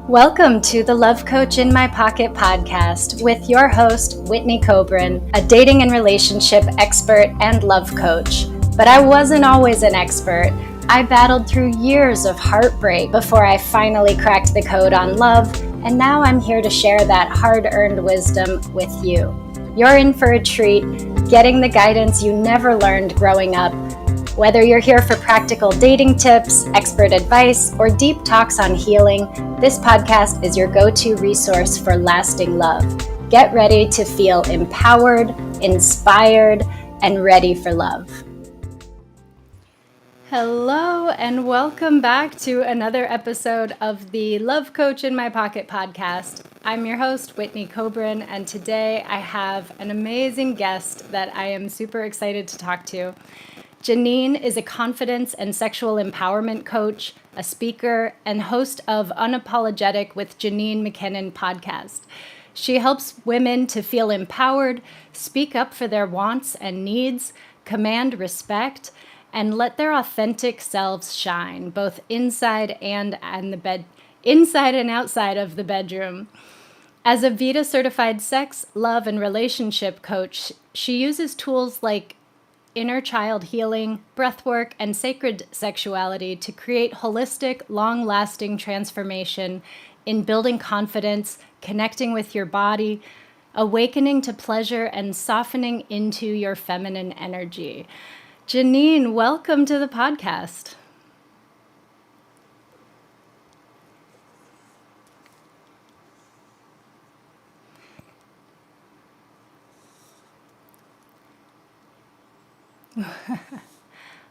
Welcome to the Love Coach in My Pocket podcast with your host, Whitney Kobrin, a dating and relationship expert and love coach. But I wasn't always an expert. I battled through years of heartbreak before I finally cracked the code on love, and now I'm here to share that hard-earned wisdom with you. You're in for a treat, getting the guidance you never learned growing up. Whether you're here for practical dating tips, expert advice, or deep talks on healing, this podcast is your go-to resource for lasting love. Get ready to feel empowered, inspired, and ready for love. Hello, and welcome back to another episode of the Love Coach in My Pocket podcast. I'm your host, Whitney Kobrin, and today I have an amazing guest that I am super excited to talk to. Janine is a confidence and sexual empowerment coach, a speaker, and host of Unapologetic with Janine McKinnon podcast. She helps women to feel empowered, speak up for their wants and needs, command respect, and let their authentic selves shine, both inside and outside of the bedroom. As a Vita certified sex, love, and relationship coach, she uses tools like inner child healing, breathwork, and sacred sexuality to create holistic, long-lasting transformation in building confidence, connecting with your body, awakening to pleasure, and softening into your feminine energy. Janine, welcome to the podcast.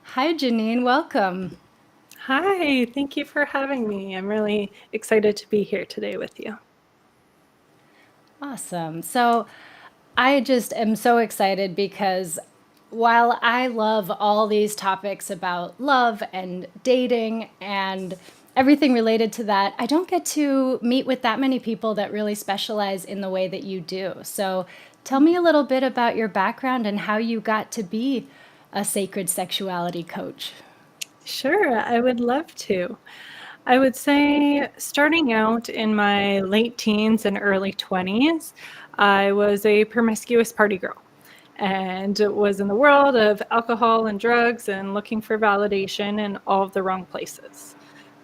Hi, Janine. Welcome. Hi, thank you for having me. I'm really excited to be here today with you. Awesome. So I just am so excited because while I love all these topics about love and dating and everything related to that, I don't get to meet with that many people that really specialize in the way that you do. So tell me a little bit about your background and how you got to be a sacred sexuality coach. Sure, I would love to. I would say starting out in my late teens and early 20s, I was a promiscuous party girl and was in the world of alcohol and drugs and looking for validation in all of the wrong places.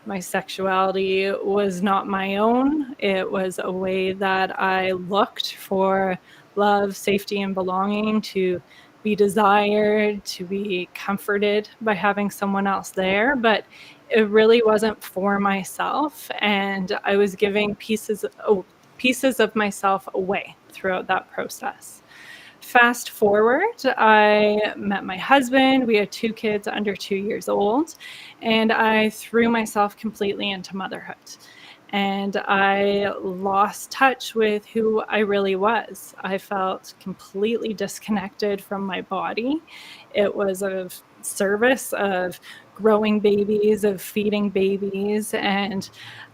My sexuality was not my own. It was a way that I looked for love, safety, and belonging, to be desired, to be comforted by having someone else there. But it really wasn't for myself. And I was giving pieces of myself away throughout that process. Fast forward, I met my husband. We had 2 kids under 2 years old, and I threw myself completely into motherhood. And I lost touch with who I really was. I felt completely disconnected from my body. It was of service, of growing babies, of feeding babies, and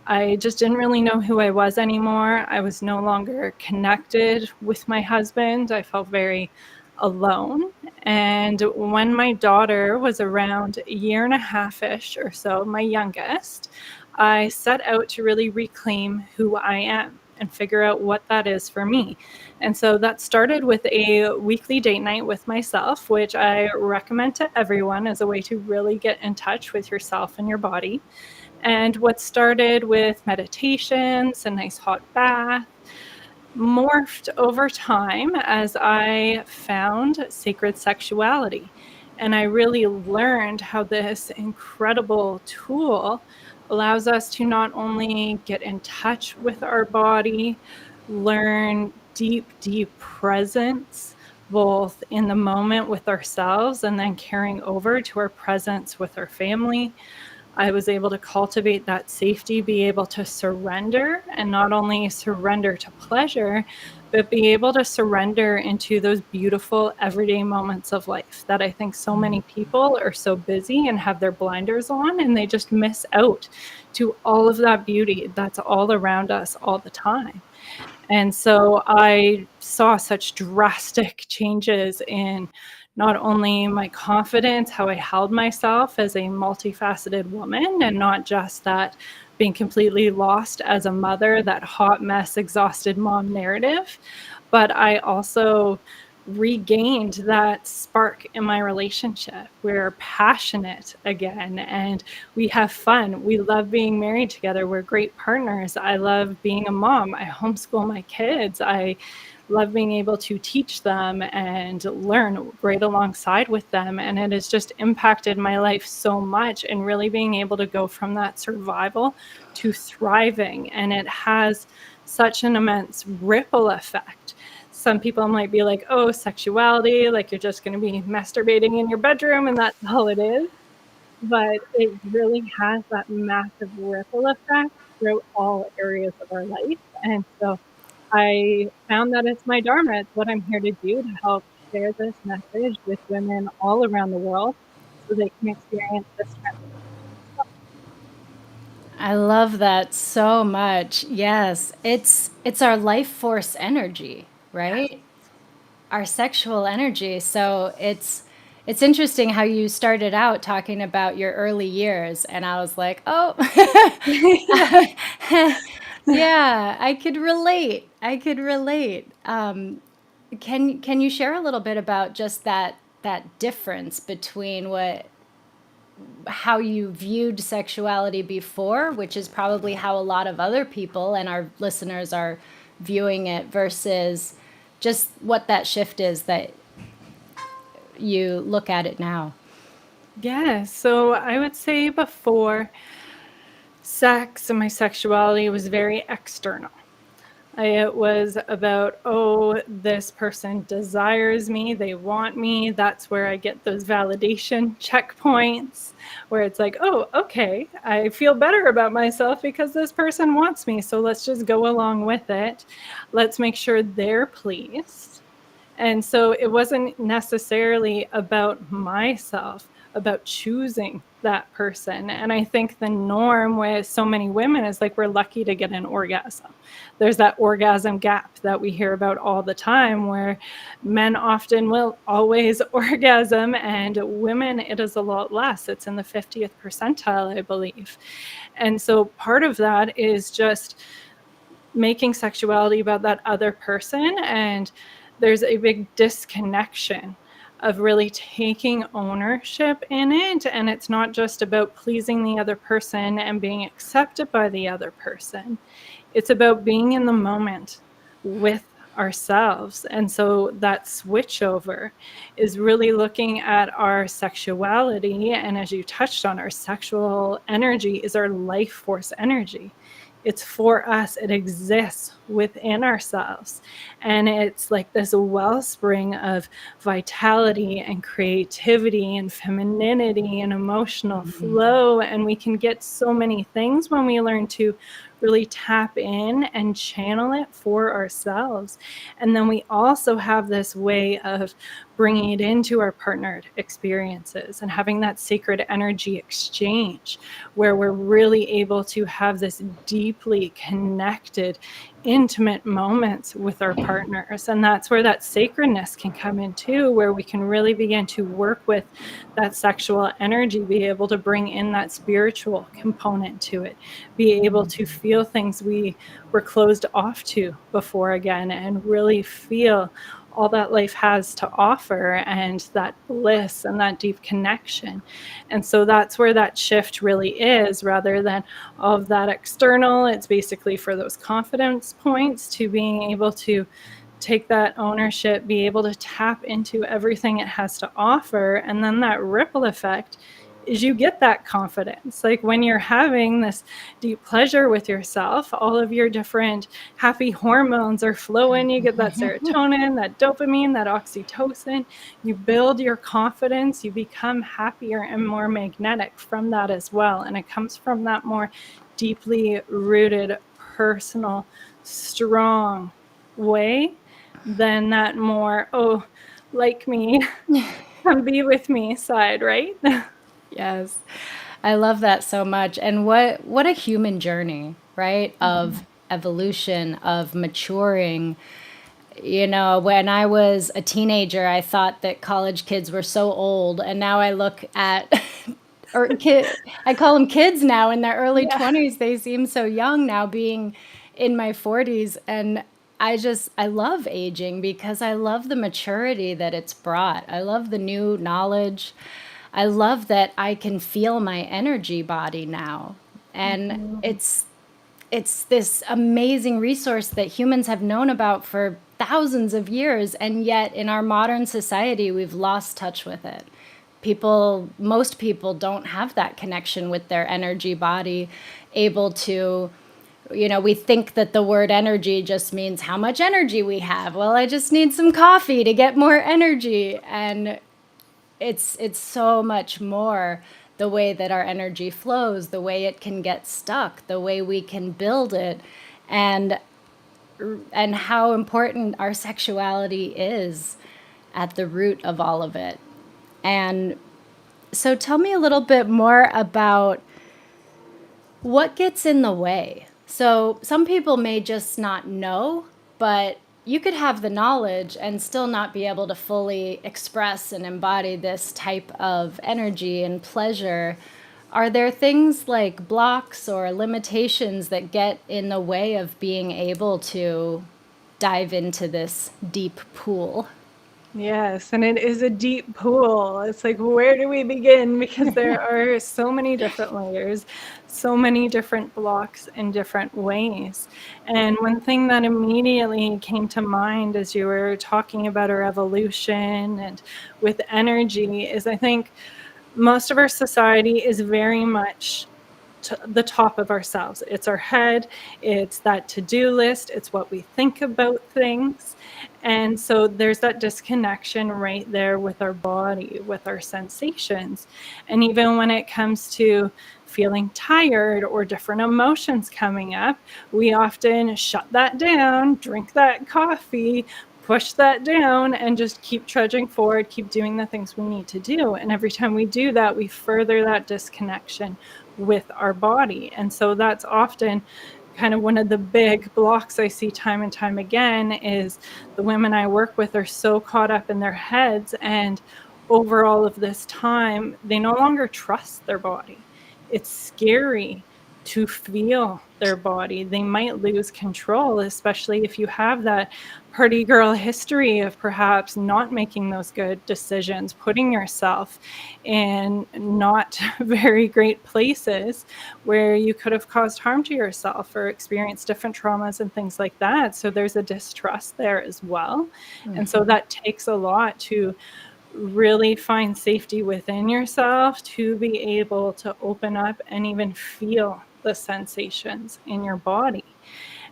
I just didn't really know who I was anymore. I was no longer connected with my husband. I felt very alone. And when my daughter was around a year and a half-ish or so, my youngest, I set out to really reclaim who I am and figure out what that is for me. And so that started with a weekly date night with myself, which I recommend to everyone as a way to really get in touch with yourself and your body. And what started with meditations, a nice hot bath, morphed over time as I found sacred sexuality. And I really learned how this incredible tool allows us to not only get in touch with our body, learn deep presence, both in the moment with ourselves and then carrying over to our presence with our family. I was able to cultivate that safety, be able to surrender, and not only surrender to pleasure, but be able to surrender into those beautiful everyday moments of life that I think so many people are so busy and have their blinders on, and they just miss out to all of that beauty that's all around us all the time. And so I saw such drastic changes in not only my confidence, how I held myself as a multifaceted woman, and not just that being completely lost as a mother, that hot mess, exhausted mom narrative. But I also regained that spark in my relationship. We're passionate again and we have fun. We love being married together. We're great partners. I love being a mom. I homeschool my kids. I love being able to teach them and learn right alongside with them. And it has just impacted my life so much and really being able to go from that survival to thriving. And it has such an immense ripple effect. Some people might be like, oh, sexuality, like you're just going to be masturbating in your bedroom and that's all it is. But it really has that massive ripple effect through all areas of our life. And so I found that it's my dharma. It's what I'm here to do, to help share this message with women all around the world so they can experience this I love that so much. Yes, it's our life force energy, right? Our sexual energy. So it's interesting how you started out talking about your early years, and I was like, oh, transformation. yeah, I could relate. I could relate. Can you share a little bit about just that difference between what how you viewed sexuality before, which is probably how a lot of other people and our listeners are viewing it, versus just what that shift is that you look at it now? Yeah, so I would say before, sex and my sexuality was very external. It was about, oh, this person desires me, they want me. That's where I get those validation checkpoints where it's like, oh, okay, I feel better about myself because this person wants me. So let's just go along with it. Let's make sure they're pleased. And so it wasn't necessarily about myself, about choosing that person. And I think the norm with so many women is like we're lucky to get an orgasm. There's that orgasm gap that we hear about all the time where men often will always orgasm and women it is a lot less. It's in the 50th percentile, I believe. And so part of that is just making sexuality about that other person, and there's a big disconnection of really taking ownership in it, and it's not just about pleasing the other person and being accepted by the other person. It's about being in the moment with ourselves. And so that switchover is really looking at our sexuality. And as you touched on, our sexual energy is our life force energy. It's for us, it exists within ourselves. And it's like this wellspring of vitality and creativity and femininity and emotional flow. And we can get so many things when we learn to really tap in and channel it for ourselves. And then we also have this way of bringing it into our partnered experiences and having that sacred energy exchange where we're really able to have this deeply connected, intimate moments with our partners. And that's where that sacredness can come in too, where we can really begin to work with that sexual energy, be able to bring in that spiritual component to it, be able to feel things we were closed off to before again, and really feel all that life has to offer and that bliss and that deep connection. And so that's where that shift really is, rather than all of that external. It's basically for those confidence points to being able to take that ownership, be able to tap into everything it has to offer. And then that ripple effect is you get that confidence. Like when you're having this deep pleasure with yourself, all of your different happy hormones are flowing. You get that serotonin, that dopamine, that oxytocin. You build your confidence, you become happier and more magnetic from that as well. And it comes from that more deeply rooted, personal, strong way than that more, oh, like me, come be with me side, right? Yes. I love that so much. And what a human journey, right? Of evolution, of maturing. You know, when I was a teenager, I thought that college kids were so old, and now I look at or I call them kids now in their early Yeah. 20s. They seem so young now, being in my 40s. And I love aging because I love the maturity that it's brought. I love the new knowledge. I love that I can feel my energy body now. And it's this amazing resource that humans have known about for thousands of years, and yet in our modern society we've lost touch with it. Most people don't have that connection with their energy body, able to, we think that the word energy just means how much energy we have. Well, I just need some coffee to get more energy. And it's so much more, the way that our energy flows, the way it can get stuck, the way we can build it, and how important our sexuality is at the root of all of it. And so tell me a little bit more about what gets in the way. So some people may just not know, but you could have the knowledge and still not be able to fully express and embody this type of energy and pleasure. Are there things like blocks or limitations that get in the way of being able to dive into this deep pool? Yes, and it is a deep pool. It's like, where do we begin? Because there are so many different layers, so many different blocks in different ways. And one thing that immediately came to mind as you were talking about our evolution and with energy is, I think most of our society is very much to the top of ourselves. It's our head, it's that to-do list, it's what we think about things. And so there's that disconnection right there with our body, with our sensations. And even when it comes to feeling tired or different emotions coming up, we often shut that down, drink that coffee, push that down, and just keep trudging forward, keep doing the things we need to do. And every time we do that, we further that disconnection with our body. And so that's often kind of one of the big blocks I see time and time again is the women I work with are so caught up in their heads, and over all of this time they no longer trust their body. It's scary to feel their body. They might lose control, especially if you have that party girl history of perhaps not making those good decisions, putting yourself in not very great places where you could have caused harm to yourself or experienced different traumas and things like that. So there's a distrust there as well. And so that takes a lot to really find safety within yourself to be able to open up and even feel the sensations in your body.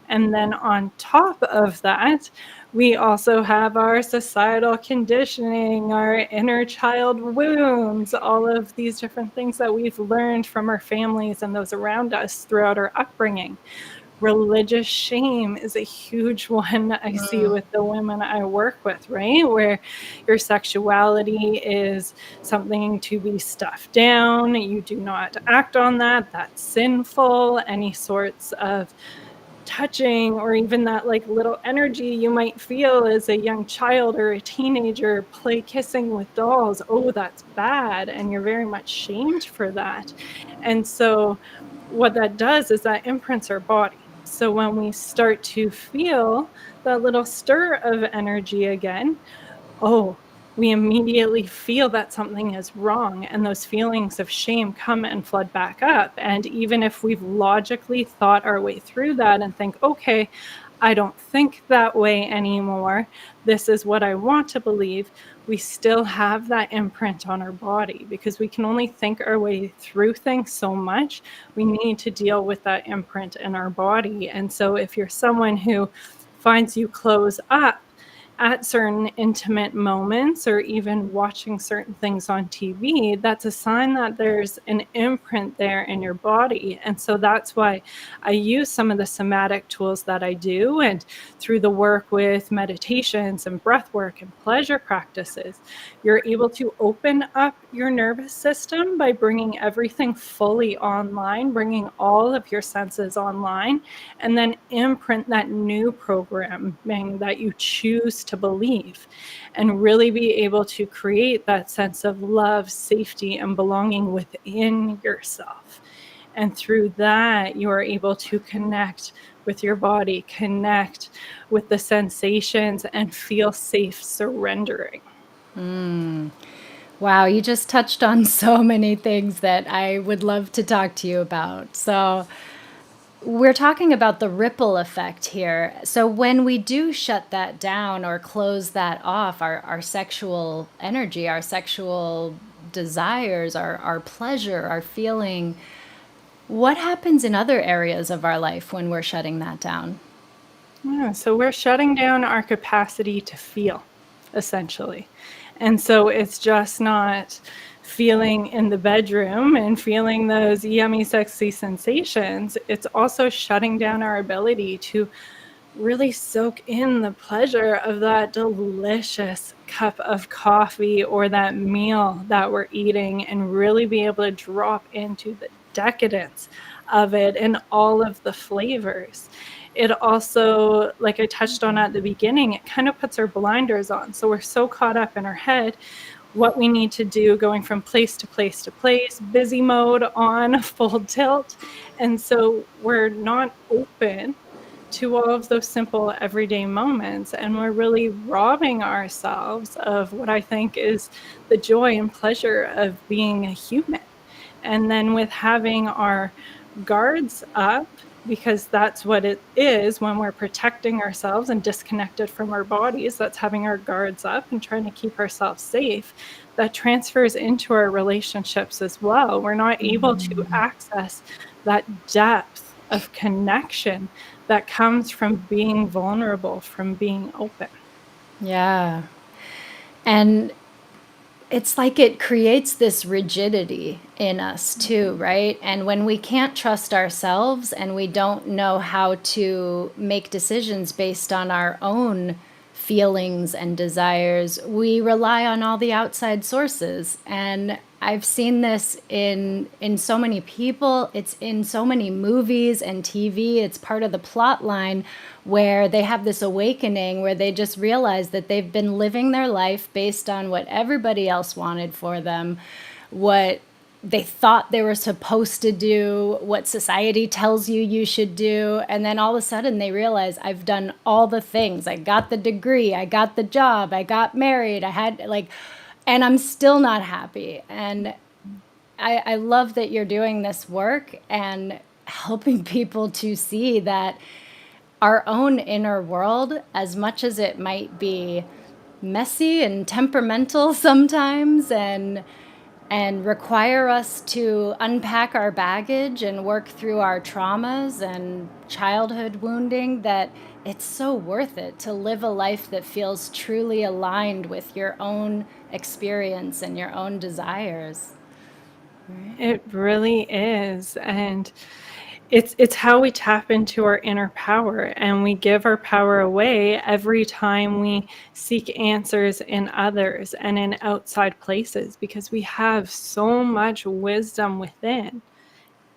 And then on top of that, we also have our societal conditioning, our inner child wounds, all of these different things that we've learned from our families and those around us throughout our upbringing. Religious shame is a huge one I see with the women I work with, right? Where your sexuality is something to be stuffed down. You do not act on that. That's sinful. Any sorts of touching or even that like little energy you might feel as a young child or a teenager, play kissing with dolls, oh, that's bad, and you're very much shamed for that. And so what that does is that imprints our body. So when we start to feel that little stir of energy again, oh, we immediately feel that something is wrong, and those feelings of shame come and flood back up. And even if we've logically thought our way through that and think, okay, I don't think that way anymore, this is what I want to believe, we still have that imprint on our body because we can only think our way through things so much. We need to deal with that imprint in our body. And so if you're someone who finds you close up at certain intimate moments or even watching certain things on TV, that's a sign that there's an imprint there in your body. And so that's why I use some of the somatic tools that I do. And through the work with meditations and breath work and pleasure practices, you're able to open up your nervous system by bringing everything fully online, bringing all of your senses online, and then imprint that new programming that you choose to believe, and really be able to create that sense of love, safety, and belonging within yourself. And through that, you are able to connect with your body, connect with the sensations, and feel safe surrendering. Wow, you just touched on so many things that I would love to talk to you about. So, we're talking about the ripple effect here. So, when we do shut that down or close that off, our sexual energy, our sexual desires, our pleasure, our feeling, what happens in other areas of our life when we're shutting that down? Yeah, so we're shutting down our capacity to feel, essentially. And so it's just not feeling in the bedroom and feeling those yummy, sexy sensations. It's also shutting down our ability to really soak in the pleasure of that delicious cup of coffee or that meal that we're eating, and really be able to drop into the decadence of it and all of the flavors. It also, like I touched on at the beginning, it kind of puts our blinders on. So we're so caught up in our head, what we need to do, going from place to place to place, busy mode on full tilt. And so we're not open to all of those simple everyday moments. And we're really robbing ourselves of what I think is the joy and pleasure of being a human. And then with having our guards up, because that's what it is when we're protecting ourselves and disconnected from our bodies, that's having our guards up and trying to keep ourselves safe. That transfers into our relationships as well. We're not able to access that depth of connection that comes from being vulnerable, from being open. Yeah. And it's like it creates this rigidity in us too, right? And when we can't trust ourselves and we don't know how to make decisions based on our own feelings and desires, we rely on all the outside sources. And I've seen this in so many people. It's in so many movies and TV. It's part of the plot line where they have this awakening where they just realize that they've been living their life based on what everybody else wanted for them, what they thought they were supposed to do, what society tells you you should do. And then all of a sudden they realize, I've done all the things. I got the degree, I got the job, I got married, I had like, and I'm still not happy. And I love that you're doing this work and helping people to see that our own inner world, as much as it might be messy and temperamental sometimes, and require us to unpack our baggage and work through our traumas and childhood wounding, that it's so worth it to live a life that feels truly aligned with your own experience and your own desires. It really is. And it's how we tap into our inner power, and we give our power away every time we seek answers in others and in outside places, because we have so much wisdom within.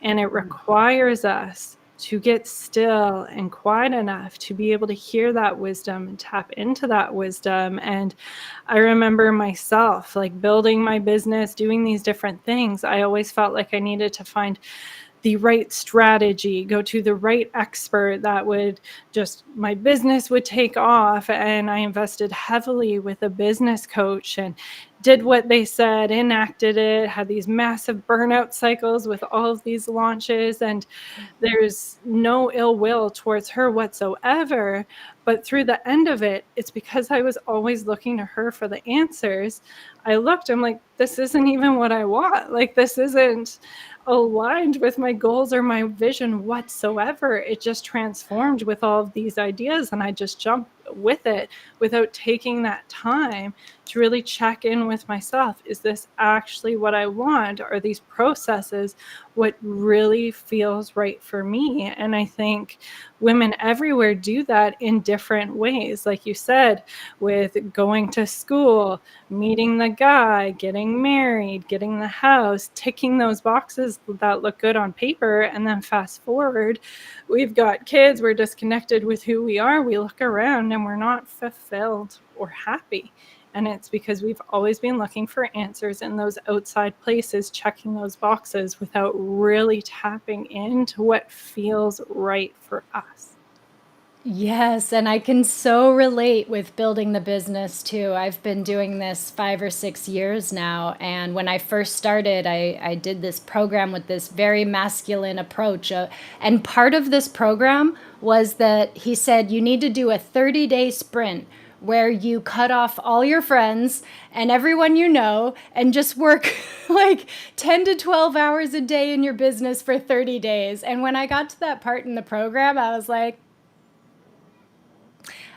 And it requires us to get still and quiet enough to be able to hear that wisdom and tap into that wisdom. And I remember myself, like, building my business, doing these different things. I always felt like I needed to find the right strategy, go to the right expert that would just, my business would take off. And I invested heavily with a business coach and did what they said, enacted it, had these massive burnout cycles with all of these launches. And there's no ill will towards her whatsoever. But through the end of it, it's because I was always looking to her for the answers. I'm like, this isn't even what I want. Like, this isn't aligned with my goals or my vision whatsoever. It just transformed with all of these ideas, and I just jumped with it without taking that time to really check in with myself. Is this actually what I want? Are these processes what really feels right for me. And I think women everywhere do that in different ways. Like you said, with going to school, meeting the guy, getting married, getting the house, ticking those boxes that look good on paper. And then fast forward, we've got kids, we're disconnected with who we are. We look around and we're not fulfilled or happy. And it's because we've always been looking for answers in those outside places, checking those boxes without really tapping into what feels right for us. Yes, and I can so relate with building the business too. I've been doing this 5 or 6 years now. And when I first started, I did this program with this very masculine approach. And part of this program was that he said, you need to do a 30-day sprint where you cut off all your friends and everyone you know and just work like 10 to 12 hours a day in your business for 30 days. And when I got to that part in the program, I was like,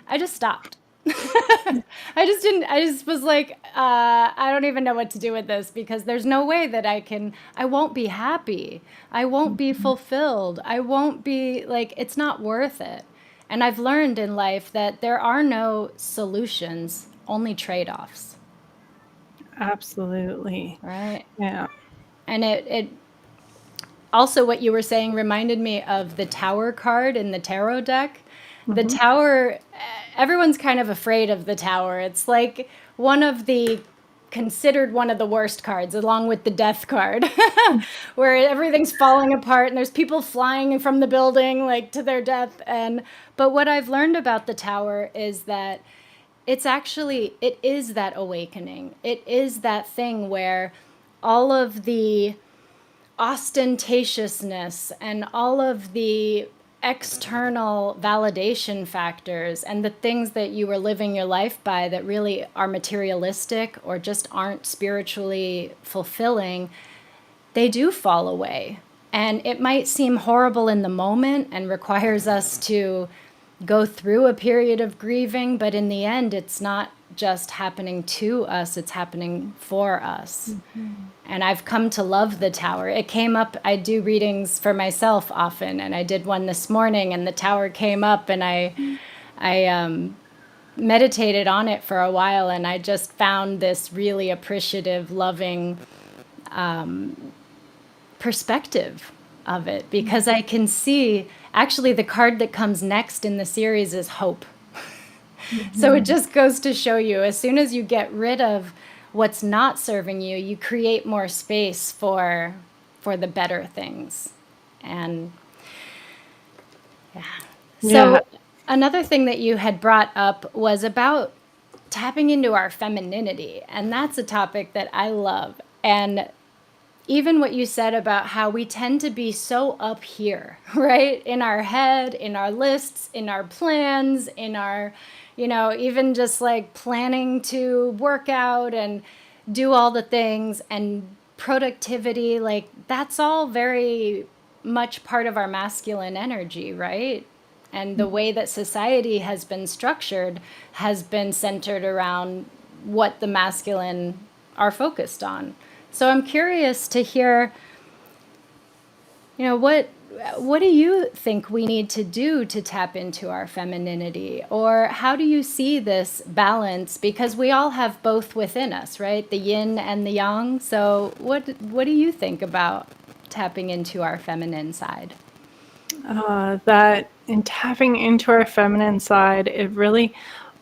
I just stopped. I just was like, I don't even know what to do with this because there's no way that I won't be happy. I won't be fulfilled. I won't be like, it's not worth it. And I've learned in life that there are no solutions, only trade offs. Absolutely. Right. Yeah. And it also, what you were saying reminded me of the Tower card in the tarot deck. The Tower, everyone's kind of afraid of the Tower. It's like considered one of the worst cards, along with the Death card, where everything's falling apart and there's people flying from the building like to their death. But what I've learned about the Tower is that it is that awakening. It is that thing where all of the ostentatiousness and all of the external validation factors and the things that you were living your life by that really are materialistic or just aren't spiritually fulfilling, they do fall away. And it might seem horrible in the moment and requires us to go through a period of grieving, but in the end, it's not just happening to us, it's happening for us. And I've come to love the Tower. It came up, I do readings for myself often, and I did one this morning, and the Tower came up, and I meditated on it for a while, and I just found this really appreciative, loving perspective of it, because I can see, actually, the card that comes next in the series is hope. So it just goes to show you, as soon as you get rid of what's not serving you, you create more space for the better things. And yeah. So another thing that you had brought up was about tapping into our femininity. And that's a topic that I love. And even what you said about how we tend to be so up here, right? In our head, in our lists, in our plans, in our, even just like planning to work out and do all the things, and productivity, like that's all very much part of our masculine energy, right? And the way that society has been structured has been centered around what the masculine are focused on. So I'm curious to hear, what do you think we need to do to tap into our femininity? Or how do you see this balance? Because we all have both within us, right? The yin and the yang. So what do you think about tapping into our feminine side? That in tapping into our feminine side, it really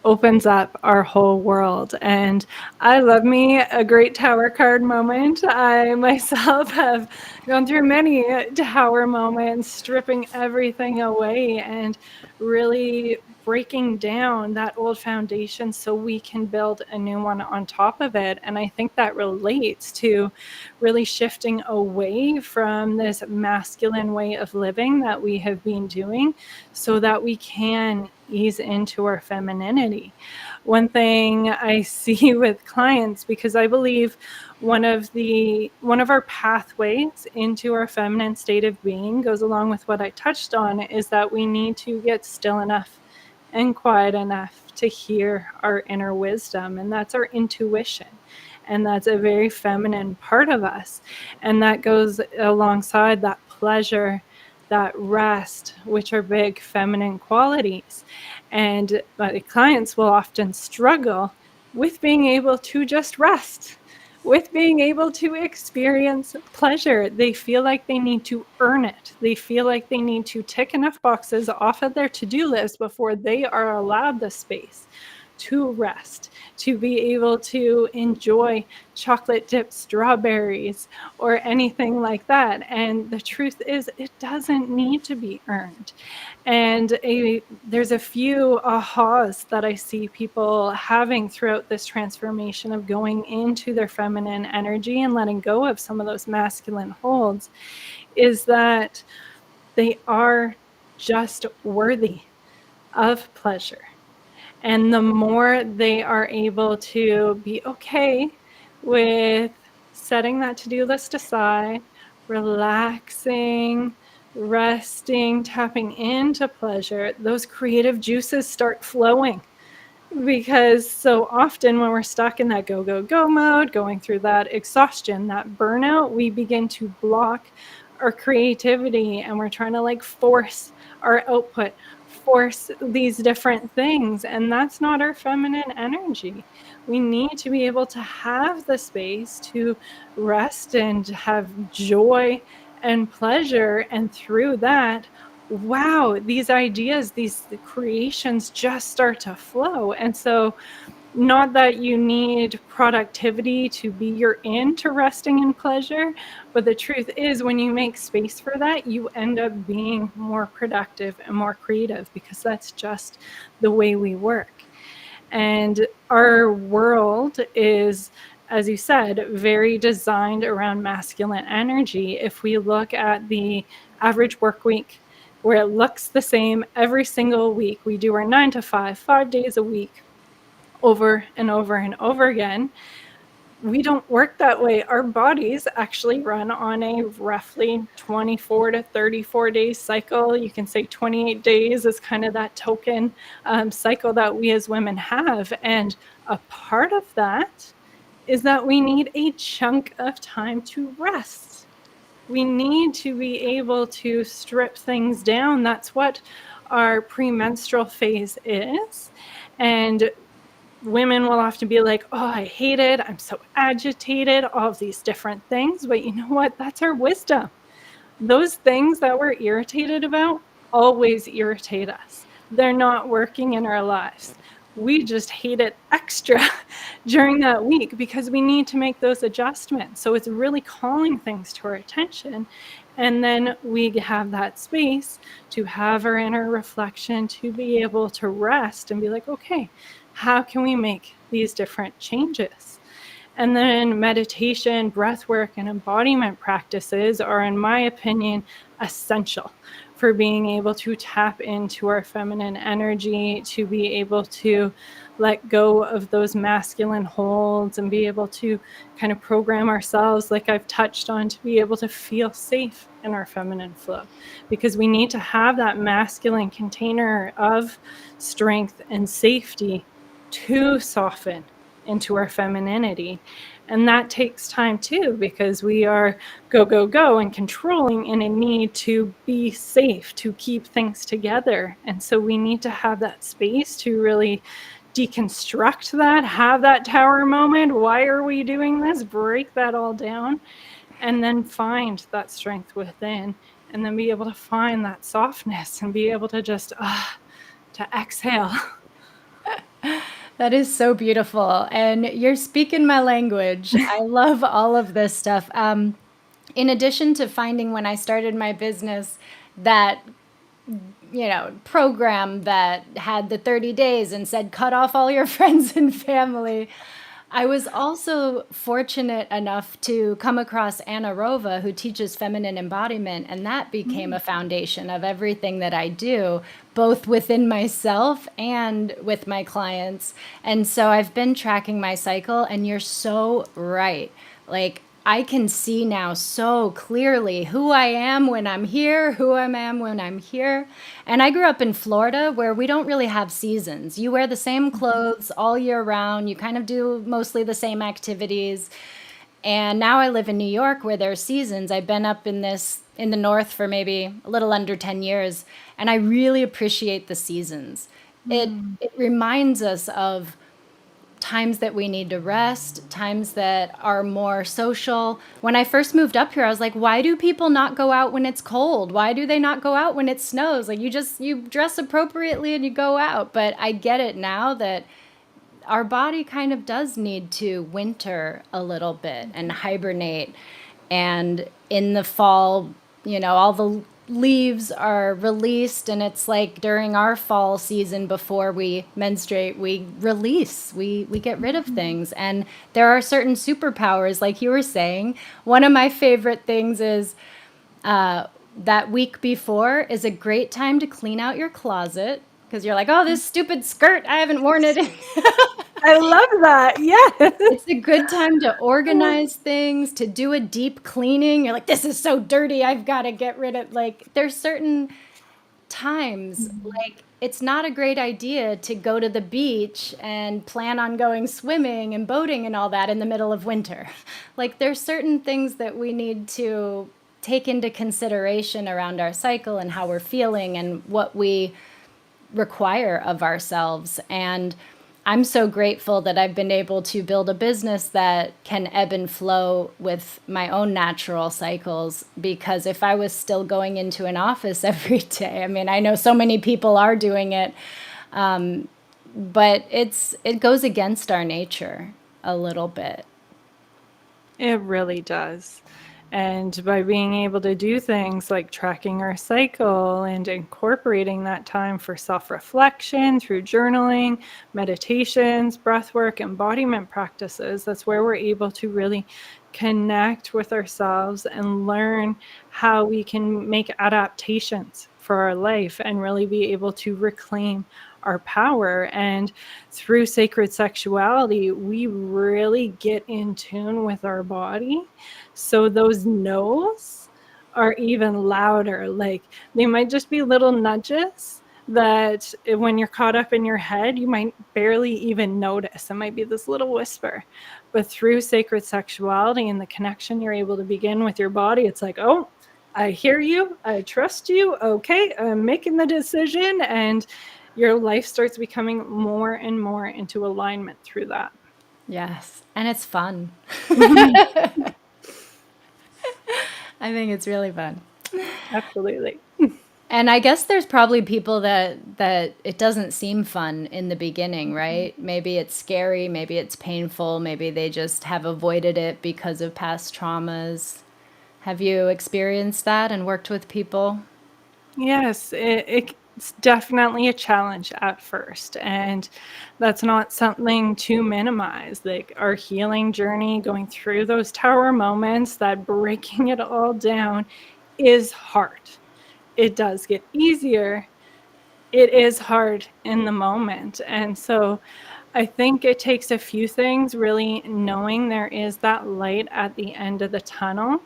opens up our whole world. And I love me a great Tower card moment. I myself have gone through many Tower moments, stripping everything away and really breaking down that old foundation so we can build a new one on top of it. And I think that relates to really shifting away from this masculine way of living that we have been doing so that we can ease into our femininity. One thing I see with clients, because I believe one of our pathways into our feminine state of being goes along with what I touched on, is that we need to get still enough and quiet enough to hear our inner wisdom, and that's our intuition. And that's a very feminine part of us. And that goes alongside that pleasure, that rest, which are big feminine qualities. And my clients will often struggle with being able to just rest, with being able to experience pleasure. They feel like they need to earn it. They feel like they need to tick enough boxes off of their to-do list before they are allowed the space to rest, to be able to enjoy chocolate dipped strawberries or anything like that. And the truth is, it doesn't need to be earned. And there's a few ahas that I see people having throughout this transformation of going into their feminine energy and letting go of some of those masculine holds, is that they are just worthy of pleasure. And the more they are able to be okay with setting that to-do list aside, relaxing, resting, tapping into pleasure, those creative juices start flowing. Because so often when we're stuck in that go, go, go mode, going through that exhaustion, that burnout, we begin to block our creativity, and we're trying to like force our output, force these different things. And that's not our feminine energy. We need to be able to have the space to rest and have joy and pleasure. And through that, wow, these ideas, these creations just start to flow. And so, not that you need productivity to be your into resting in pleasure, but the truth is, when you make space for that, you end up being more productive and more creative, because that's just the way we work. And our world is, as you said, very designed around masculine energy. If we look at the average work week, where it looks the same every single week, we do our 9 to 5, 5 days a week, over and over and over again. We don't work that way. Our bodies actually run on a roughly 24 to 34 day cycle. You can say 28 days is kind of that token cycle that we as women have. And a part of that is that we need a chunk of time to rest. We need to be able to strip things down. That's what our premenstrual phase is. And women will often be like, oh, I hate it, I'm so agitated, all of these different things. But you know what? That's our wisdom. Those things that we're irritated about always irritate us. They're not working in our lives. We just hate it extra during that week because we need to make those adjustments. So it's really calling things to our attention. And then we have that space to have our inner reflection, to be able to rest and be like, okay, how can we make these different changes? And then meditation, breath work, and embodiment practices are, in my opinion, essential for being able to tap into our feminine energy, to be able to let go of those masculine holds and be able to kind of program ourselves, like I've touched on, to be able to feel safe in our feminine flow. Because we need to have that masculine container of strength and safety to soften into our femininity. And that takes time too, because we are go, go, go and controlling and a need to be safe, to keep things together. And so we need to have that space to really deconstruct that, have that tower moment. Why are we doing this? Break that all down, and then find that strength within, and then be able to find that softness and be able to just to exhale. That is so beautiful. And you're speaking my language. I love all of this stuff. In addition to finding when I started my business that, program that had the 30 days and said, cut off all your friends and family, I was also fortunate enough to come across Anna Rova, who teaches feminine embodiment, and that became a foundation of everything that I do, both within myself and with my clients. And so I've been tracking my cycle, and you're so right. Like, I can see now so clearly who I am when I'm here, who I am when I'm here. And I grew up in Florida where we don't really have seasons. You wear the same clothes all year round, you kind of do mostly the same activities. And now I live in New York where there's seasons. I've been up in the north for maybe a little under 10 years, and I really appreciate the seasons. Mm. It reminds us of times that we need to rest, times that are more social. When I first moved up here, I was like, why do people not go out when it's cold? Why do they not go out when it snows? Like you dress appropriately and you go out. But I get it now that our body kind of does need to winter a little bit and hibernate. And in the fall, all the leaves are released, and it's like during our fall season before we menstruate, we release, we get rid of things. And there are certain superpowers, like you were saying. One of my favorite things is that week before is a great time to clean out your closet because you're like, oh, this stupid skirt, I haven't worn it. I love that. Yes. It's a good time to organize things, to do a deep cleaning. You're like, this is so dirty. I've got to get rid of, like, there's certain times, like, it's not a great idea to go to the beach and plan on going swimming and boating and all that in the middle of winter. Like, there's certain things that we need to take into consideration around our cycle and how we're feeling and what we require of ourselves. And I'm so grateful that I've been able to build a business that can ebb and flow with my own natural cycles. Because if I was still going into an office every day, I mean, I know so many people are doing it, but it goes against our nature a little bit. It really does. And by being able to do things like tracking our cycle and incorporating that time for self-reflection through journaling, meditations, breathwork, embodiment practices, that's where we're able to really connect with ourselves and learn how we can make adaptations for our life and really be able to reclaim our power. And through sacred sexuality, we really get in tune with our body. So those no's are even louder. Like they might just be little nudges that when you're caught up in your head, you might barely even notice. It might be this little whisper. But through sacred sexuality and the connection you're able to begin with your body, it's like, oh, I hear you. I trust you. Okay, I'm making the decision. And your life starts becoming more and more into alignment through that. Yes. And it's fun. Mhm. I think it's really fun. Absolutely. And I guess there's probably people that it doesn't seem fun in the beginning, right? Maybe it's scary, maybe it's painful, maybe they just have avoided it because of past traumas. Have you experienced that and worked with people? Yes, it's definitely a challenge at first, and that's not something to minimize. Like our healing journey, going through those tower moments, that breaking it all down is hard. It does get easier. It is hard in the moment. And so I think it takes a few things, really knowing there is that light at the end of the tunnel,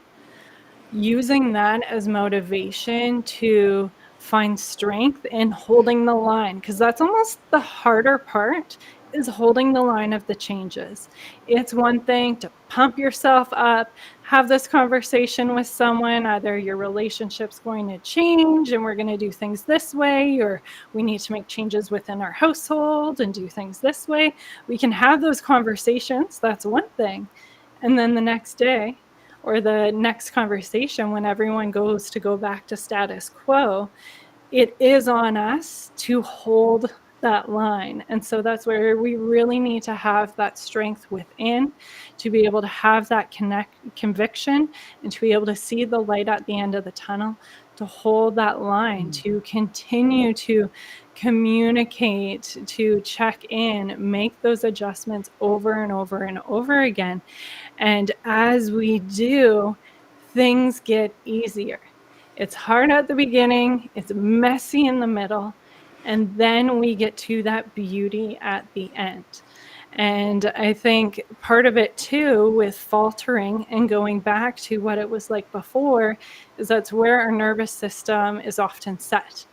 using that as motivation to find strength in holding the line, because that's almost the harder part, is holding the line of the changes. It's one thing to pump yourself up, have this conversation with someone, either your relationship's going to change and we're going to do things this way, or we need to make changes within our household and do things this way. We can have those conversations, that's one thing. And then the next day, or the next conversation, when everyone goes to go back to status quo, it is on us to hold that line. And so that's where we really need to have that strength within, to be able to have that conviction and to be able to see the light at the end of the tunnel, to hold that line, to continue to communicate, to check in, make those adjustments over and over and over again. And as we do, things get easier. It's hard at the beginning, it's messy in the middle, and then we get to that beauty at the end. And I think part of it too, with faltering and going back to what it was like before, is that's where our nervous system is often set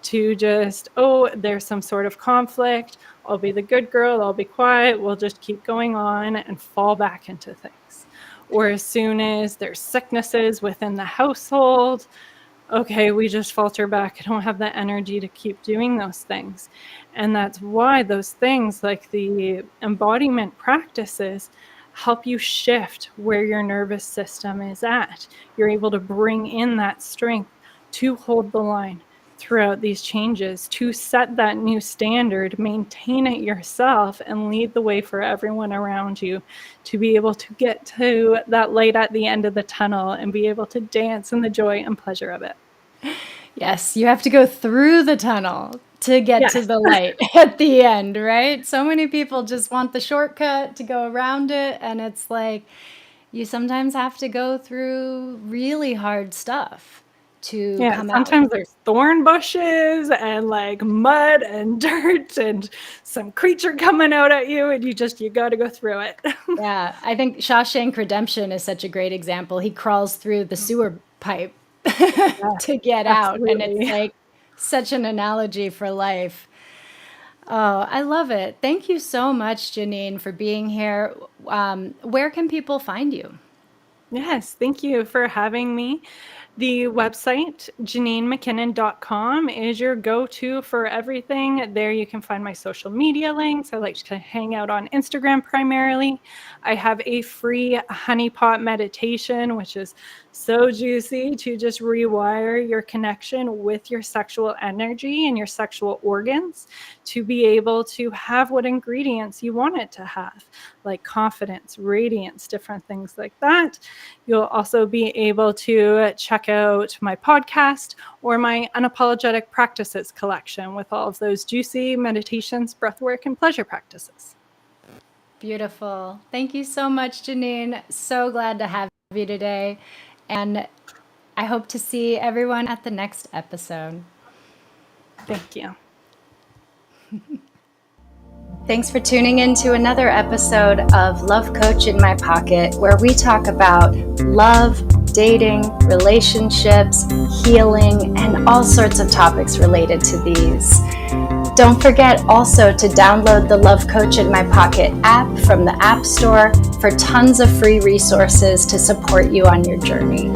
to just, oh, there's some sort of conflict. I'll be the good girl. I'll be quiet. We'll just keep going on and fall back into things. Or as soon as there's sicknesses within the household, okay, we just falter back. I don't have the energy to keep doing those things. And that's why those things like the embodiment practices help you shift where your nervous system is at. You're able to bring in that strength to hold the line throughout these changes, to set that new standard, maintain it yourself, and lead the way for everyone around you to be able to get to that light at the end of the tunnel and be able to dance in the joy and pleasure of it. Yes, you have to go through the tunnel to get to Yes. the light at the end, right? So many people just want the shortcut to go around it, and it's like you sometimes have to go through really hard stuff to Yeah, come out. sometimes there's thorn bushes and like mud and dirt and some creature coming out at you, and you got to go through it. Yeah, I think Shawshank Redemption is such a great example. He crawls through the sewer pipe Yeah, to get out, and it's absolutely. like such an analogy for life. Oh, I love it. Thank you so much, Janine, for being here. Where can people find you? Yes, thank you for having me. The website, JanineMcKinnon.com, is your go-to for everything. There you can find my social media links. I like to hang out on Instagram primarily. I have a free honeypot meditation, which is so juicy to just rewire your connection with your sexual energy and your sexual organs to be able to have what ingredients you want it to have, like confidence, radiance, different things like that. You'll also be able to check out my podcast or my Unapologetic Practices collection with all of those juicy meditations, breathwork, and pleasure practices. Beautiful. Thank you so much, Janine. So glad to have you today. And I hope to see everyone at the next episode. Thank you. Thanks for tuning in to another episode of Love Coach in My Pocket, where we talk about love, dating, relationships, healing, and all sorts of topics related to these. Don't forget also to download the Love Coach in My Pocket app from the App Store for tons of free resources to support you on your journey.